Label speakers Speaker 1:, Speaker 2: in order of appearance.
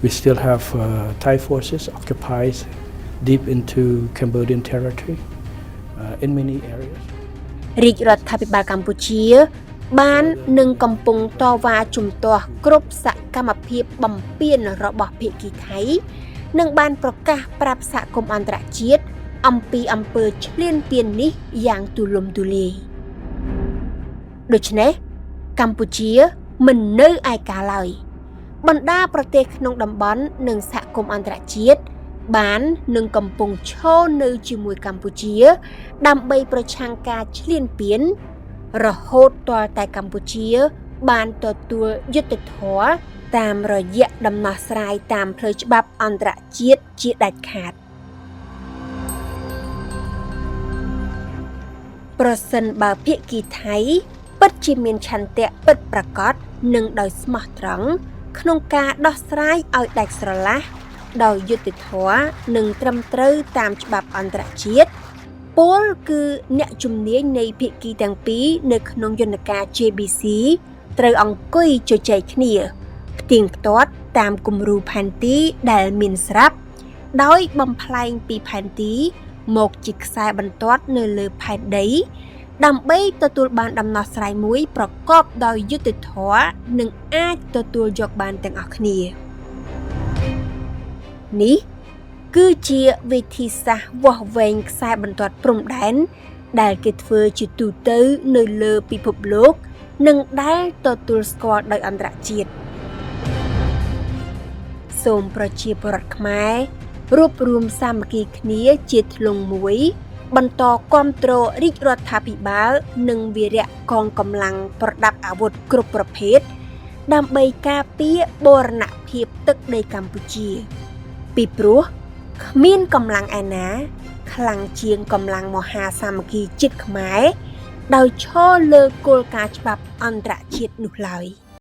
Speaker 1: We still have Thai forces occupied deep into Cambodian territory in many areas.
Speaker 2: រាជរដ្ឋាភិបាលកម្ពុជាបាននឹងកំពុងតវ៉ាជំទាស់គ្រប់សកម្មភាពបំពានរបស់ភាគីថៃនិងបានប្រកាសប្រាប់សហគមន៍អន្តរជាតិអំពីអំពើឈ្លានពាននេះយ៉ាងទូលំទូលាយដូច្នេះកម្ពុជាមិននៅឯកាឡើយបណ្ដាប្រទេសក្នុងតំបន់និងសហគមន៍អន្តរជាតិបាននឹងកំពុងឈរនៅជាមួយកម្ពុជាដើម្បីប្រឆាំងការឈ្លានពានរហូតទាល់តែកម្ពុជាបានទទួលយុត្តិធម៌តាមរយៈដំណោះស្រាយតាមផ្លូវច្បាប់អន្តរជាតិជាដាច់ខាតប្រសិនបើភាគីថៃពិតជាមានឆន្ទៈពិតប្រាកដនិងដោយស្មោះត្រង់ក្នុងការដោះស្រាយឲ្យដាច់ស្រឡះដោយយុត្តិធម៌និងត្រឹមត្រូវតាមច្បាប់អន្តរជាតិពលគឺអ្នកជំនាញនៃភាគីទាំងពីរនៅក្នុងយន្តការ JBC ត្រូវអង្គុយជជែកគ្នាផ្ទៀងផ្ទាត់តាមគំរូផែនទីដែលមានស្រាប់ដោយបំប្លែងពីផែនទីមកជាខ្សែបន្ទាត់នៅលើផែនដីដើម្បីទទួលបានដំណោះស្រាយមួយប្រកបដោយយុត្តិធម៌និងអាចទទួលយកបានទាំងអស់គ្នានេះគឺជាវិធីសាស្ត្រវាស់វែងខ្សែបន្ទាត់ព្រំដែនដែលគេធ្វើជាទូទៅនៅលើពិភពលោកនិងដែលទទួលស្គាល់ដោយអន្តរជាតិសូមប្រជាពលរដ្ឋខ្មែររួបរวมសាមគ្គីគ្នាជាធ្លុងមួយបន្តគាំទ្ររាជរដ្ឋាភិបាលនិងវីរៈកងកម្លាំងប្រដាប់អាវុធគ្រប់ប្រភេទដើម្បីការពារបូរណភាពទឹកដីកម្ពុជាពីព្រោះគ្មានកម្លាំងឯណាខ្លាំងជាងកម្លាំងមហាសាមគ្គីជាតិខ្មែរដោយឈរលើគោលការណ៍ច្បាប់អន្តរជាតិនោះឡើយ